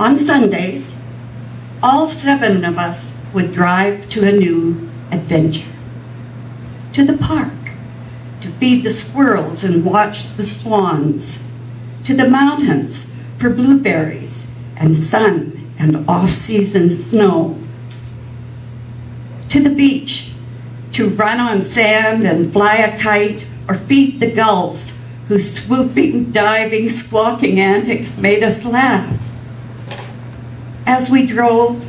On Sundays, all 7 of us would drive to a new adventure. To the park, to feed the squirrels and watch the swans. To the mountains for blueberries and sun and off-season snow. To the beach, to run on sand and fly a kite or feed the gulls whose swooping, diving, squawking antics made us laugh. As we drove,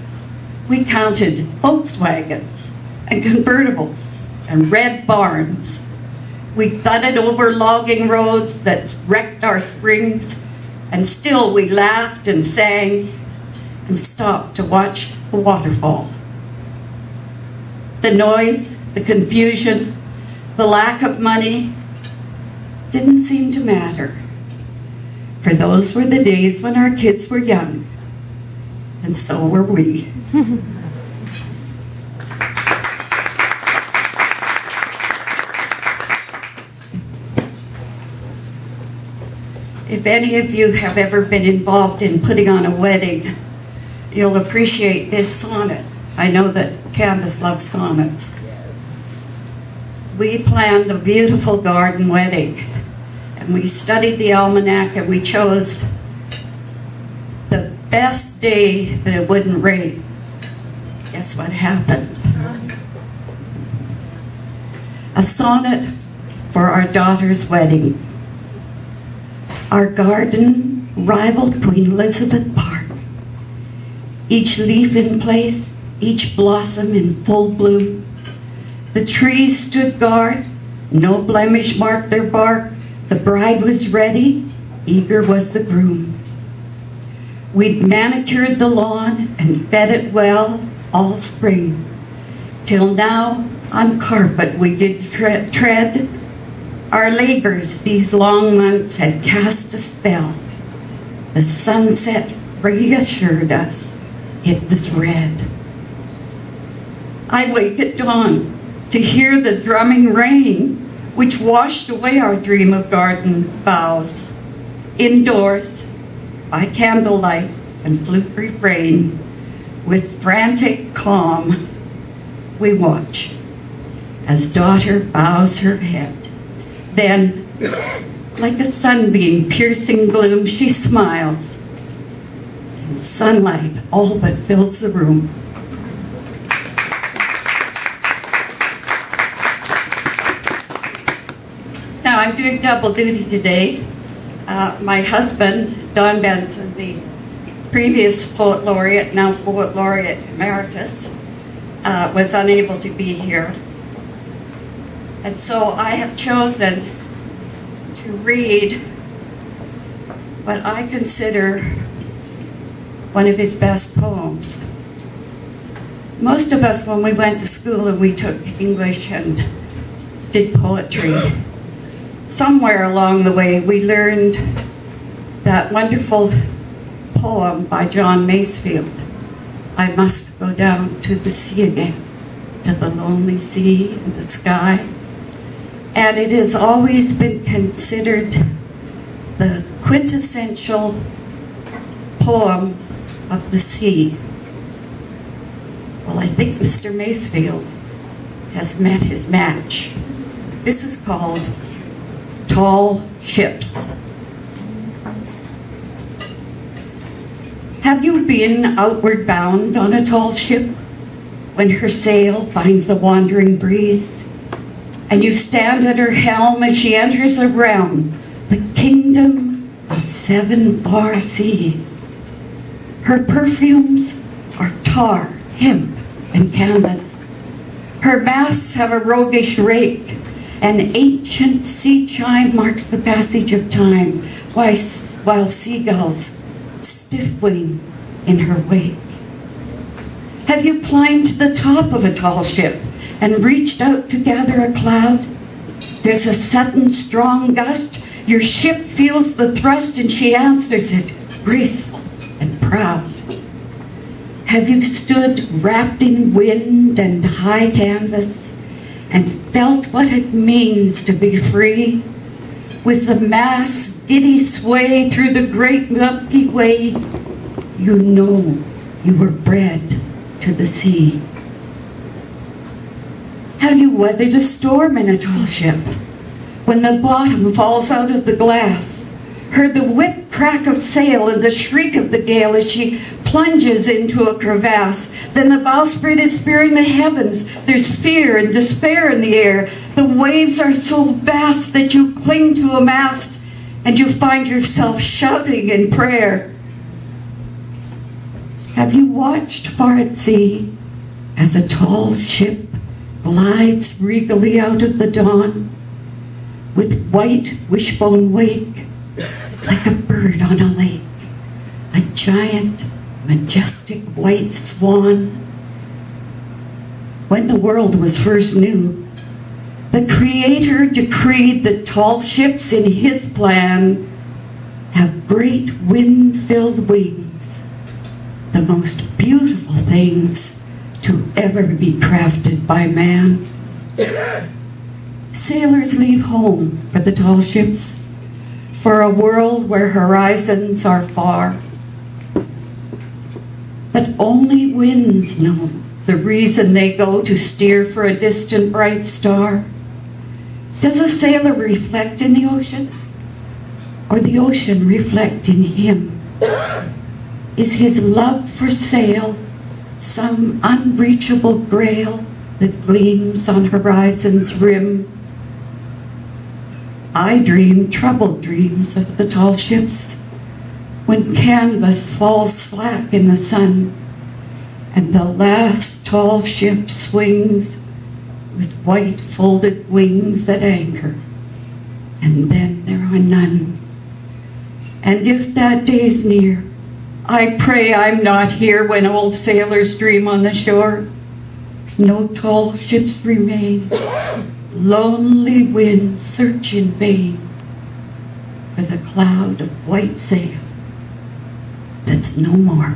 we counted Volkswagens and convertibles and red barns. We thudded over logging roads that wrecked our springs, and still we laughed and sang and stopped to watch a waterfall. The noise, the confusion, the lack of money didn't seem to matter, for those were the days when our kids were young, and so were we. If any of you have ever been involved in putting on a wedding, you'll appreciate this sonnet. I know that Candace loves sonnets. We planned a beautiful garden wedding, and we studied the almanac, and we chose the best day that it wouldn't rain. Guess what happened? A sonnet for our daughter's wedding. Our garden rivaled Queen Elizabeth Park. Each leaf in place, each blossom in full bloom. The trees stood guard, no blemish marked their bark. The bride was ready, eager was the groom. We'd manicured the lawn and fed it well all spring, till now on carpet we did tread. Our labors these long months had cast a spell. The sunset reassured us it was red. I wake at dawn to hear the drumming rain, which washed away our dream of garden boughs. Indoors, by candlelight and flute refrain, with frantic calm, we watch as daughter bows her head. Then, like a sunbeam piercing gloom, she smiles, and sunlight all but fills the room. Now, I'm doing double duty today. My husband, Don Benson, the previous poet laureate, now poet laureate emeritus, was unable to be here. And so I have chosen to read what I consider one of his best poems. Most of us, when we went to school and we took English and did poetry, somewhere along the way we learned that wonderful poem by John Masefield, I must go down to the sea again, to the lonely sea and the sky. And it has always been considered the quintessential poem of the sea. Well, I think Mr. Masefield has met his match. This is called Tall Ships. Have you been outward bound on a tall ship when her sail finds a wandering breeze? And you stand at her helm as she enters a realm, the kingdom of 7 far seas. Her perfumes are tar, hemp, and canvas. Her masts have a roguish rake. An ancient sea chime marks the passage of time, while seagulls stiff wing in her wake. Have you climbed to the top of a tall ship and reached out to gather a cloud? There's a sudden strong gust, your ship feels the thrust, and she answers it, graceful and proud. Have you stood wrapped in wind and high canvas and felt what it means to be free? With the mass giddy sway through the great Milky Way, you know you were bred to the sea. Have you weathered a storm in a tall ship? When the bottom falls out of the glass, heard the whip crack of sail and the shriek of the gale as she plunges into a crevasse. Then the bowsprit is spearing the heavens. There's fear and despair in the air. The waves are so vast that you cling to a mast and you find yourself shouting in prayer. Have you watched far at sea as a tall ship glides regally out of the dawn with white wishbone wake like a bird on a lake, a giant, majestic white swan? When the world was first new, the Creator decreed that tall ships in His plan have great wind-filled wings, the most beautiful things to ever be crafted by man. Sailors leave home for the tall ships, for a world where horizons are far. But only winds know the reason they go to steer for a distant bright star. Does a sailor reflect in the ocean, or the ocean reflect in him? Is his love for sail some unreachable grail that gleams on horizon's rim? I dream troubled dreams of the tall ships when canvas falls slack in the sun and the last tall ship swings with white folded wings at anchor, and then there are none. And if that day's near, I pray I'm not here when old sailors dream on the shore. No tall ships remain. Lonely winds search in vain for the cloud of white sail that's no more.